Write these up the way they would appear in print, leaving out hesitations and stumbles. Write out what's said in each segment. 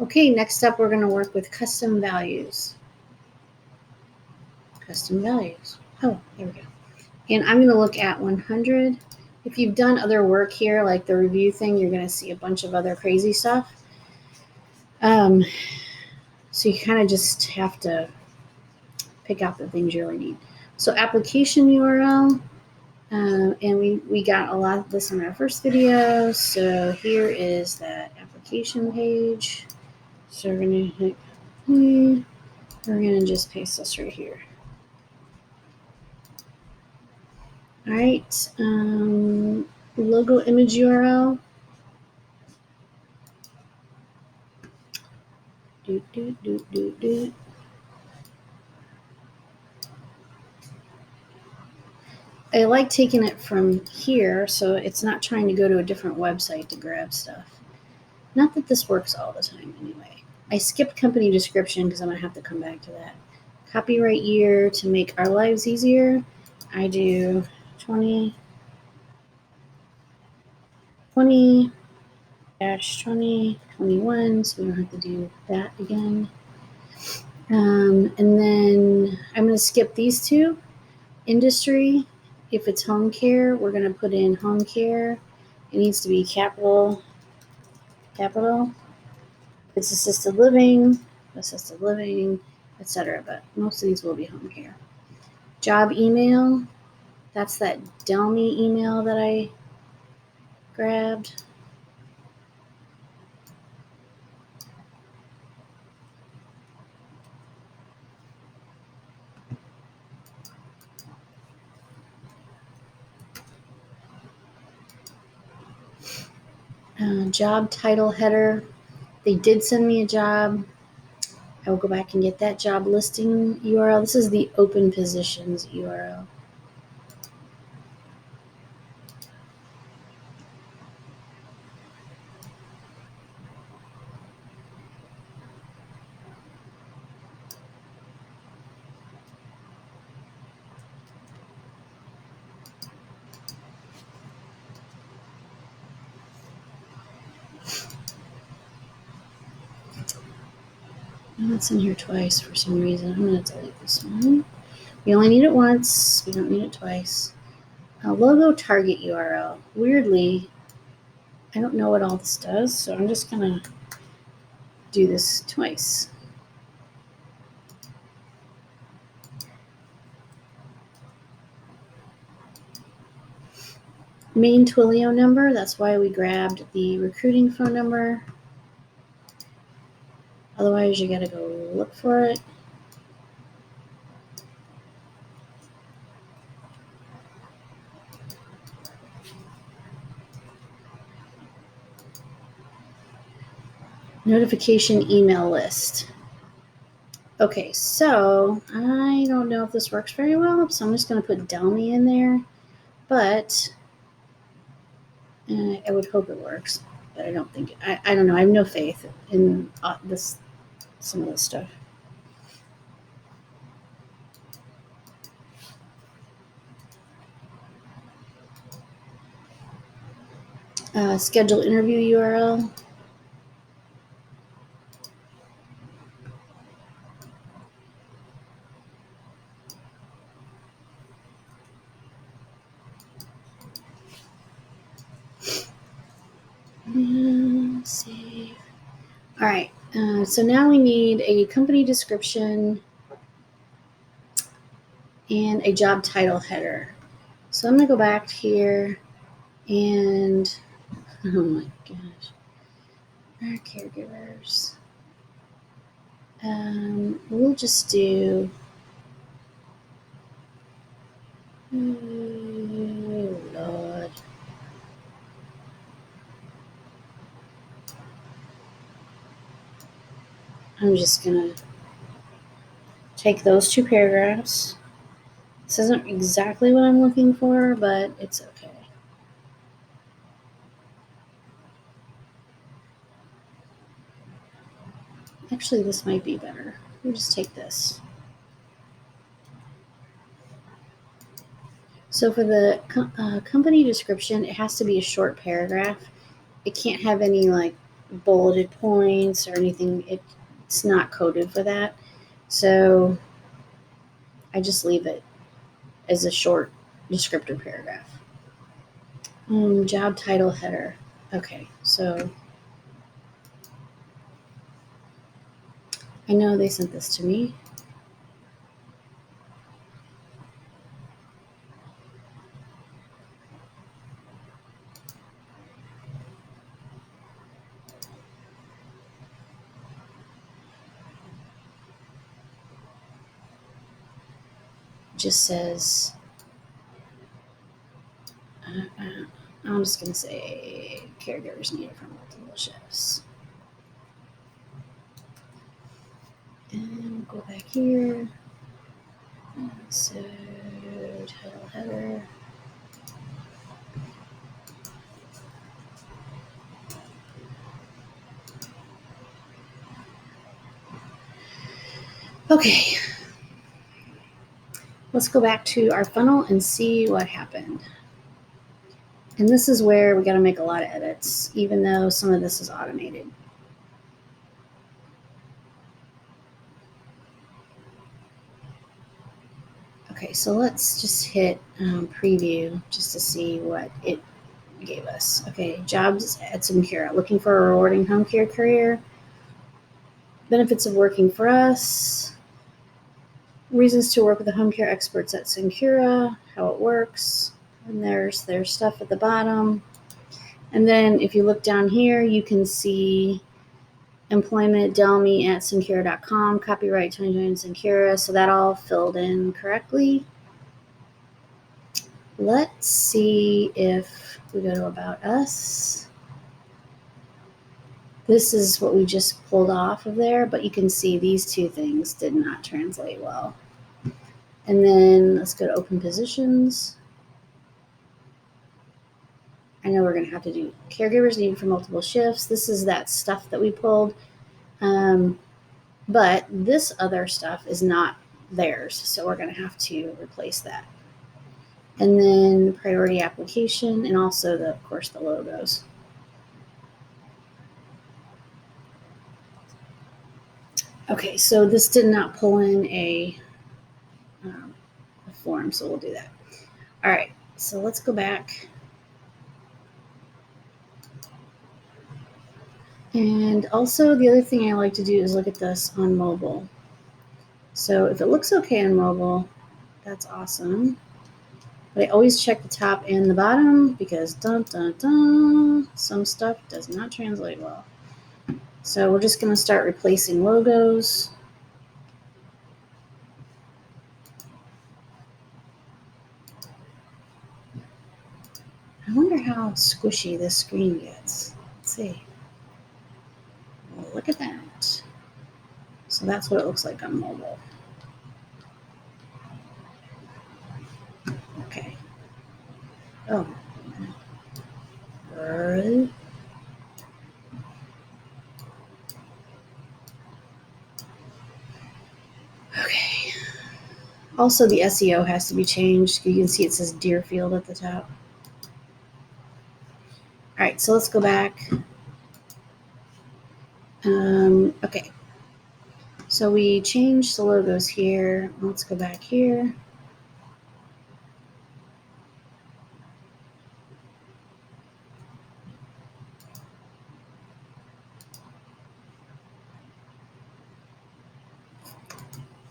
Okay, next up we're going to work with custom values. Custom values. Oh, there we go. And I'm going to look at 100. If you've done other work here, like the review thing, you're going to see a bunch of other crazy stuff. So you kind of just have to pick out the things you really need. So application URL, and we got a lot of this in our first video. So here is that application page. So we're going to hit, we're going to just paste this right here. All right, logo image URL. I like taking it from here so it's not trying to go to a different website to grab stuff. Not that this works all the time anyway. I skipped company description because I'm going to have to come back to that. Copyright year to make our lives easier. I do 20 2021, so we don't have to do that again. And then I'm going to skip these two. Industry, if it's home care, we're going to put in home care. It needs to be capital. If it's assisted living, etc. But most of these will be home care. Job email, that's that Delmy email that I grabbed. Job title header. They did send me a job. I will go back and get that job listing URL. This is the open positions URL. It's in here twice for some reason. I'm going to delete this one. We only need it once. We don't need it twice. Logo target URL. Weirdly, I don't know what all this does, so I'm just going to do this twice. Main Twilio number. That's why we grabbed the recruiting phone number. Otherwise, you got to go look for it. Notification email list. Okay, so I don't know if this works very well, so I'm just going to put Delmy in there, but I would hope it works, but I don't think, I don't know, I have no faith in some of this stuff. Schedule interview URL. Save. All right, so now we need a company description and a job title header. So I'm going to go back here and, oh my gosh, our caregivers. We'll just do, oh Lord. I'm just going to take those two paragraphs. This isn't exactly what I'm looking for, but it's okay. Actually, this might be better. We'll just take this. So for the company description, it has to be a short paragraph. It can't have any like bulleted points or anything. It's not coded for that. So I just leave it as a short descriptive paragraph. Job title header. Okay, so I know they sent this to me. Just says, I'm just going to say caregivers needed for multiple shifts. And we'll go back here. So, title header. Okay. Let's go back to our funnel and see what happened. And this is where we got to make a lot of edits, even though some of this is automated. Okay, so let's just hit preview just to see what it gave us. Okay, jobs at Syncura. Looking for a rewarding home care career. Benefits of working for us. Reasons to work with the home care experts at Syncura. How it works. And there's their stuff at the bottom. And then if you look down here, you can see employment, Delme at Syncura.com, copyright 2020 Syncura. So that all filled in correctly. Let's see if we go to About Us. This is what we just pulled off of there, but you can see these two things did not translate well. And then let's go to Open Positions. I know we're going to have to do caregivers needed for multiple shifts. This is that stuff that we pulled. But this other stuff is not theirs, so we're going to have to replace that. And then priority application, and also, of course, the logos. Okay, so this did not pull in a form, so we'll do that. All right, so let's go back. And also, the other thing I like to do is look at this on mobile. So if it looks okay on mobile, that's awesome. But I always check the top and the bottom because some stuff does not translate well. So we're just going to start replacing logos. I wonder how squishy this screen gets. Let's see. Well, look at that. So that's what it looks like on mobile. Okay. Oh. Okay. Also, the SEO has to be changed. You can see it says Deerfield at the top. All right, so let's go back. Okay. So we changed the logos here. Let's go back here.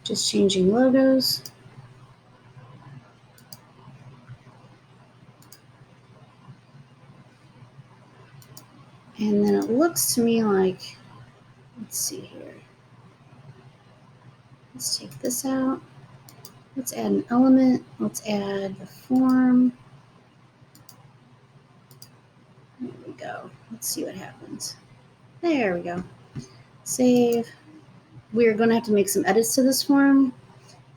Just changing logos. And then it looks to me like, let's see here. Let's take this out. Let's add an element. Let's add the form. There we go. Let's see what happens. There we go. Save. We're going to have to make some edits to this form.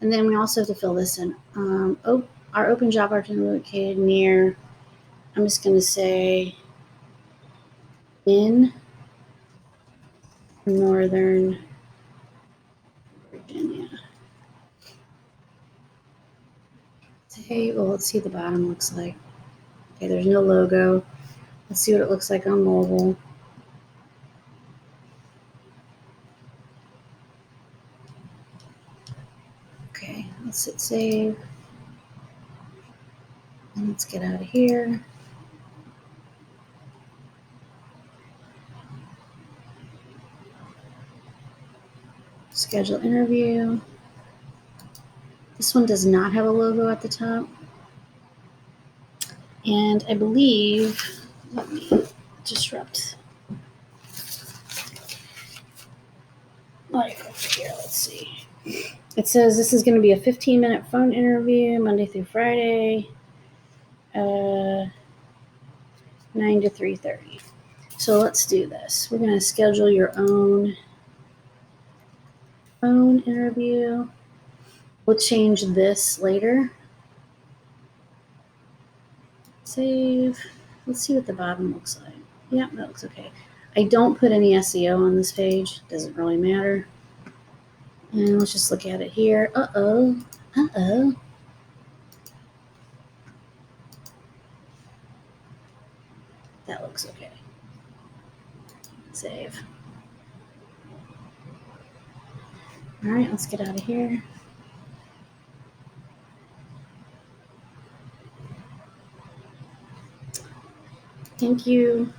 And then we also have to fill this in. Our open job opportunity located near, I'm just going to say, in Northern Virginia. Okay, well, let's see what the bottom looks like. Okay, there's no logo. Let's see what it looks like on mobile. Let's hit save. And let's get out of here. Schedule interview. This one does not have a logo at the top. And I believe, let me disrupt life over here. Let's see. It says this is going to be a 15-minute phone interview, Monday through Friday, 9 to 3:30. So let's do this. We're going to schedule your own phone interview. We'll change this later. Save. Let's see what the bottom looks like. Yeah, that looks okay. I don't put any SEO on this page. Doesn't really matter. And let's just look at it here. Uh-oh. Uh-oh. That looks okay. Save. All right, let's get out of here. Thank you.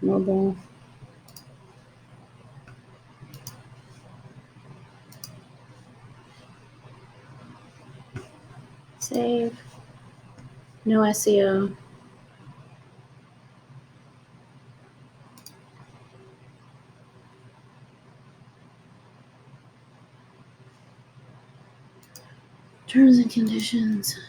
Mobile. Save. No SEO. Terms and conditions.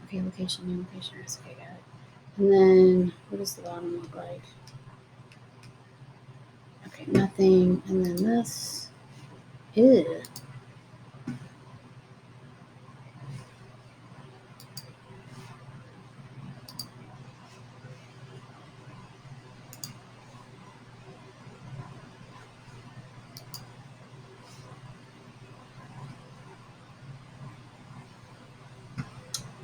Okay, location, new location. Okay, got it. And then what does the bottom look like? Okay, nothing. And then this. Ew.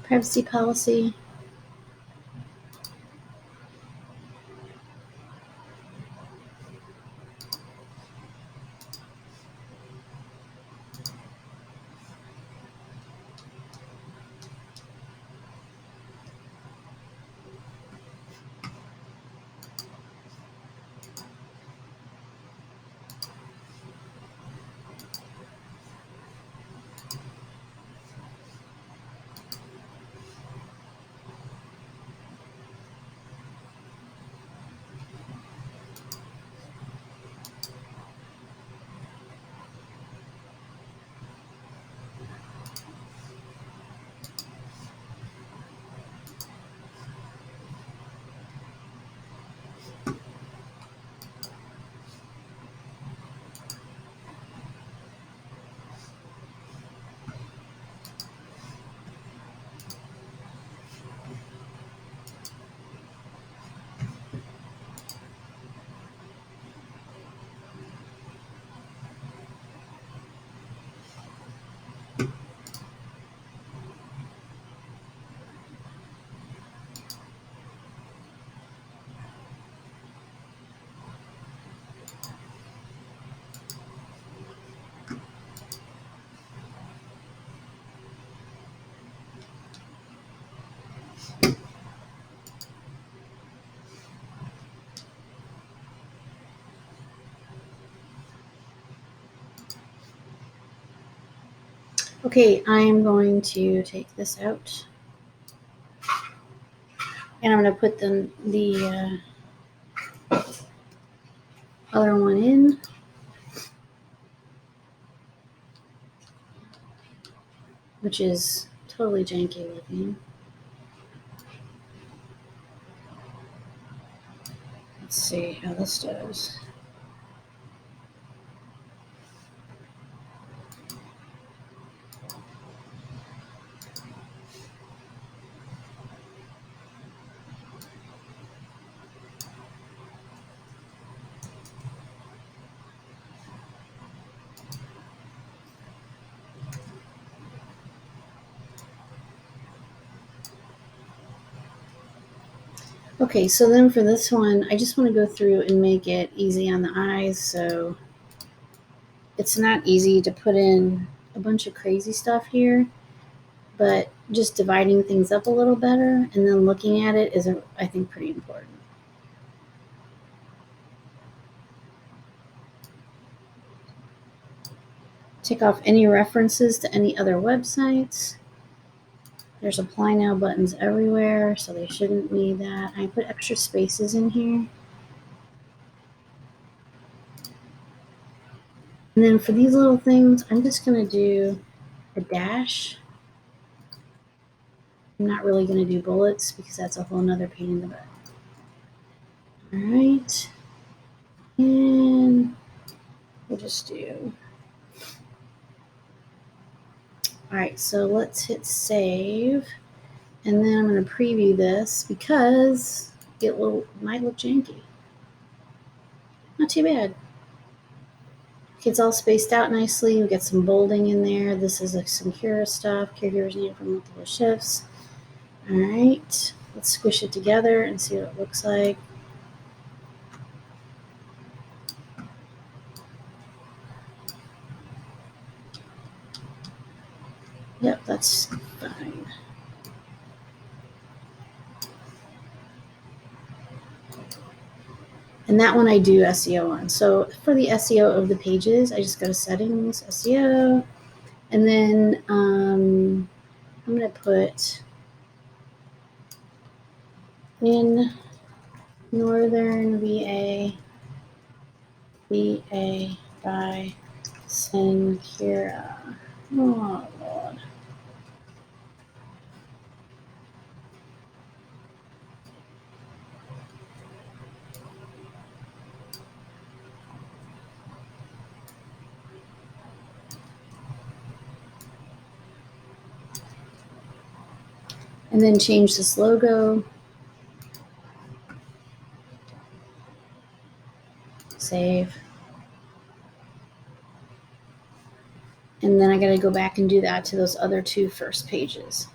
Privacy policy. Okay, I'm going to take this out. And I'm going to put the other one in. Which is totally janky looking. Let's see how this does. Okay, so then for this one, I just want to go through and make it easy on the eyes. So it's not easy to put in a bunch of crazy stuff here, but just dividing things up a little better and then looking at it is, I think, pretty important. Take off any references to any other websites. There's apply now buttons everywhere, so they shouldn't need that. I put extra spaces in here. And then for these little things, I'm just going to do a dash. I'm not really going to do bullets because that's a whole nother pain in the butt. All right. And we'll just do. All right, so let's hit save. And then I'm going to preview this because it might look janky. Not too bad. It's all spaced out nicely. We get some bolding in there. This is like some Cura stuff. Caregivers needed for multiple shifts. All right, let's squish it together and see what it looks like. Yep, that's fine. And that one I do SEO on. So for the SEO of the pages, I just go to settings, SEO, and then I'm going to put in Northern VA by Senkira. Oh, Lord. And then change this logo. Save. And then I got to go back and do that to those other two first pages.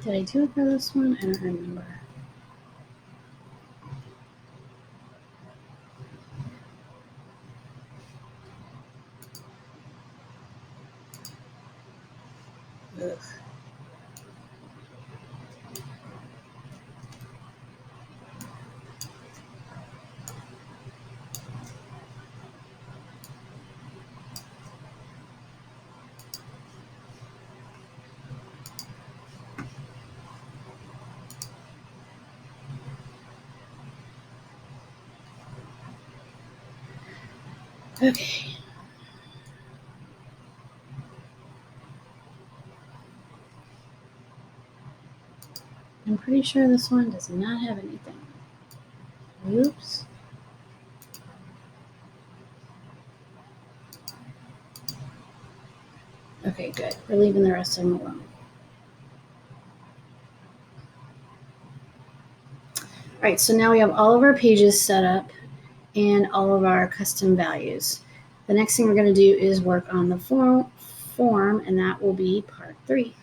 Did I do it for this one? I don't remember. Ugh. Okay. I'm pretty sure this one does not have anything. Oops. Okay, good. We're leaving the rest of them alone. All right, so now we have all of our pages set up and all of our custom values. The next thing we're going to do is work on the form, and that will be part 3.